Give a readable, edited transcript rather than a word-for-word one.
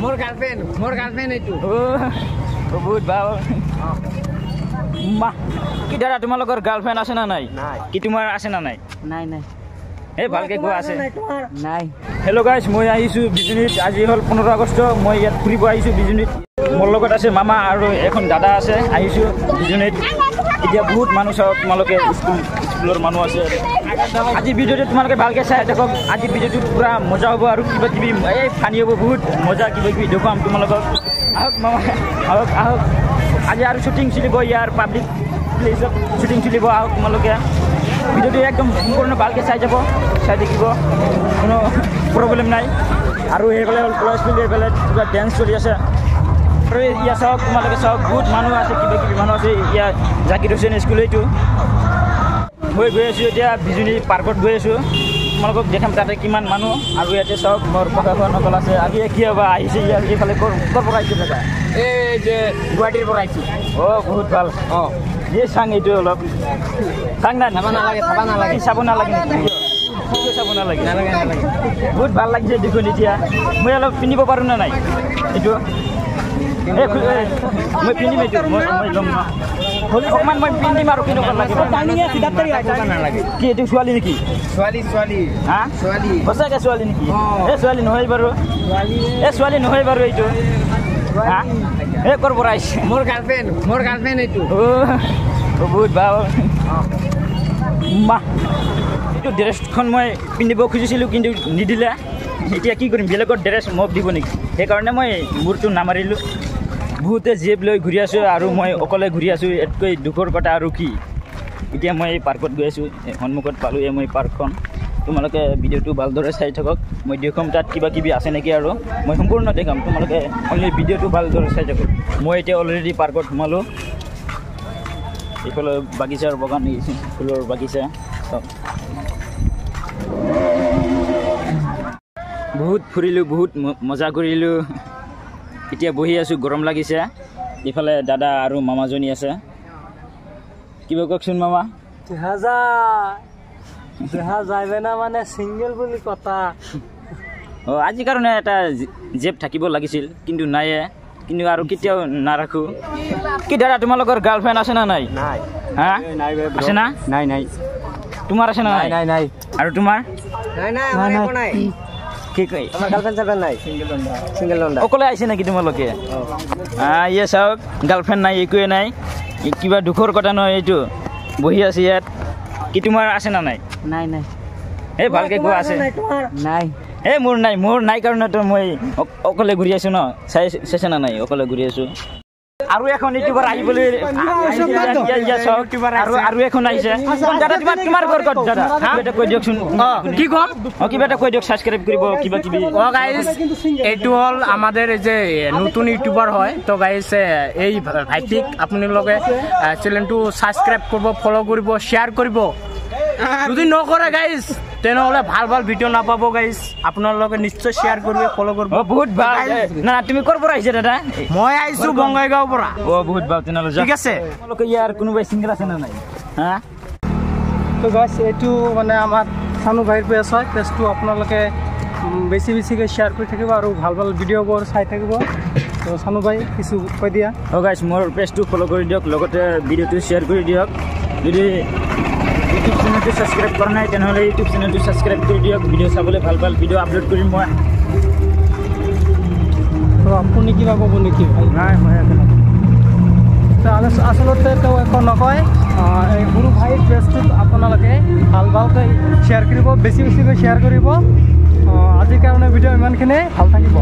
মোৰ গাৰ্লফ্ৰেণ্ড এইটো বহুত ভাল মা কি দাদা তোমালোকৰ গাৰ্লফ্ৰেণ্ড আছে না নাই কি তোমাৰ আছে না নাই নাই এই ভালকে কোৱা আছে নাই হেল্ল' গাইজ মই আহিছোঁ বিজুনীত আজি হ'ল 15 আগষ্ট মই ইয়াত ফুৰিব আহিছোঁ বিজুনীত মোৰ লগত আছে মামা আৰু এখন দাদা আছে আহিছোঁ বিজুনীত এতিয়া বহুত মানুহ চাওক তোমালোকে স্কুলৰ মানুহ আছে আজি ভিডিঅ'টো তোমালোকে ভালকৈ চাই থাকক আজি ভিডিঅ'টো পূৰা মজা হ'ব আৰু কিবা কিবি এই ফানি হ'ব বহুত মজা কিবা কিবি দেখুৱাম তোমালোকক আহক মামা আহক আজি আৰু শ্বুটিং চলিব ইয়াৰ পাব্লিক প্লেচত শ্বুটিং চলিব আহক তোমালোকে ভিডিঅ'টো একদম সম্পূৰ্ণ ভালকৈ চাই যাব চাই থাকিব কোনো প্ৰব্লেম নাই আৰু সেইফালে হ'ল ক্লাছ ফিল্ড এইফালে কিবা ডেন্স চলি আছে আৰু ইয়াত চাওক তোমালোকে চাওক বহুত মানুহ আছে কিবা কিবি মানুহ আছে ইয়াত জাকিৰ হুছেইন স্কুল এইটো মই গৈ আছোঁ এতিয়া বিজুনী পাৰ্কত গৈ আছোঁ তোমালোকক দেখাম তাতে কিমান মানুহ আৰু ইয়াতে চাওক মোৰ প্ৰশাসনসকল আছে আজি কি হ'ব আহিছে ইয়াত এইফালে ক'ৰ পৰা আহিছে দাদা এই যে গুৱাহাটীৰ পৰা আহিছোঁ বহুত ভাল এই চাং এইটো অলপ চাং নাই চাব নালাগে চাব নালাগে বহুত ভাল লাগিছে দেখোন এতিয়া মই অলপ পিন্ধিব পাৰোঁ নে নাই এইটো মই পিন্ধিম এইটো মই ল'ম ন অকণমান মই পিন্ধিম আৰু পিন্ধিব লাগিব কি এইটো ছোৱালী নেকি ছোৱালী হা সঁচাকৈ ছোৱালী নেকি এই ছোৱালী নহয় বাৰু এইটো হা এই ক'ৰ পৰা আহিছে মোৰ গাৰ্লফ্ৰেণ্ড এইটো বহুত ভাল মা এইটো ড্ৰেছখন মই পিন্ধিব খুজিছিলোঁ কিন্তু নিদিলে এতিয়া কি কৰিম বেলেগৰ ড্ৰেছ মোক দিব নেকি সেইকাৰণে মই মূৰটো নামাৰিলোঁ বহুতে জেপ লৈ ঘূৰি আছোঁ আৰু মই অকলে ঘূৰি আছোঁ ইয়াতকৈ দুখৰ কথা আৰু কি এতিয়া মই পাৰ্কত গৈ আছোঁ সন্মুখত পালোঁ মই পাৰ্কখন তোমালোকে ভিডিঅ'টো ভালদৰে চাই থাকক মই দেখুৱাম তাত কিবা কিবি আছে নেকি আৰু মই সম্পূৰ্ণ দেখাম তোমালোকে অনলি ভিডিঅ'টো ভালদৰে চাই থাকক মই এতিয়া অলৰেডি পাৰ্কত সোমালোঁ এইফালে বাগিচাৰ বাগান ফুলৰ বাগিচা বহুত ফুৰিলোঁ বহুত মজা কৰিলোঁ এতিয়া বহি আছোঁ গৰম লাগিছে এইফালে দাদা আৰু মামাজনী আছে কিবা কওকচোন মামা দেখা যাইবে না মানে ছিংগল বুলি কথা আজি কাৰণে এটা জেপ থাকিব লাগিছিল কিন্তু নাইয়ে কিন্তু আৰু কেতিয়াও নাৰাখোঁ কি দাদা তোমালোকৰ গাৰ্লফ্ৰেণ্ড আছে না নাই হা আছে না নাই তোমাৰ আছে না নাই আৰু তোমাৰ নাই কি কয় আমাৰ গাৰ্লফ্ৰেণ্ড নাই ছিংগল লণ্ডা অকলে আহিছে নেকি তোমালোকে ইয়ে চাওক গাৰ্লফ্ৰেণ্ড নাই একোৱে নাই কিবা দুখৰ কথা নহয় এইটো বহি আছে ইয়াত কি তোমাৰ আছে না নাই এই ভালকৈ কোৱা আছে নাই এই মোৰ নাই কাৰণেতো মই অকলে ঘূৰি আছোঁ ন চাইছে না নাই অকলে ঘূৰি আছোঁ আৰু এখন ইউটিউবাৰ আহিবলৈ আৰু এখন আহিছে দাদা তোমাৰ ঘৰ ক'ত দাদা এটা কৈ দিয়কচোন কি কম কিবা এটা কৈ দিয়ক ছাবস্ক্ৰাইব কৰিব কিবা কিবি গাইজ এইটো হ'ল আমাদেৰ যে নতুন ইউটিউবাৰ হয় তো গাইজ এই ভাইটিক আপোনালোকে চেনেলটো ছাবস্ক্ৰাইব কৰিব ফলো কৰিব শ্বেয়াৰ কৰিব যদি নকৰে গাইজ তেনেহ'লে ভাল ভিডিঅ' নাপাব গাইজ আপোনালোকে নিশ্চয় শ্বেয়াৰ কৰিব ফলো কৰিব বহুত ভাল না তুমি ক'ৰ পৰা আহিছে দাদা মই আহিছোঁ বঙাইগাঁৱৰ পৰা বহুত ভাল তেনেহ'লে ঠিক আছে তোমালোকে ইয়াৰ কোনোবাই ছিংগল আছে না নাই হা তো গাইজ এইটো মানে আমাৰ চানু ভাইৰ পেজ হয় পেজটো আপোনালোকে বেছিকৈ শ্বেয়াৰ কৰি থাকিব আৰু ভাল ভিডিঅ'বোৰ চাই থাকিব তো চানু ভাই কিছু কৈ দিয়া গাইজ মোৰ পেজটো ফলো কৰি দিয়ক লগতে ভিডিঅ'টো শ্বেয়াৰ কৰি দিয়ক যদি ইউটিউব চেনেলটো ছাবস্ক্ৰাইব কৰা নাই তেনেহ'লে ইউটিউব চেনেলটো ছাবস্ক্ৰাইব কৰি দিয়ক ভিডিঅ' চাবলৈ ভাল ভিডিঅ' আপলোড কৰিম মই তো আপুনি কিবা ক'ব নেকি ভাই নাই মই আচলতে তেওঁ একো নকয় এই সৰু ভাইৰ পেজটোত আপোনালোকে ভালকৈ শ্বেয়াৰ কৰিব বেছিকৈ শ্বেয়াৰ কৰিব আজিৰ কাৰণে ভিডিঅ' ইমানখিনিয়ে ভাল থাকিব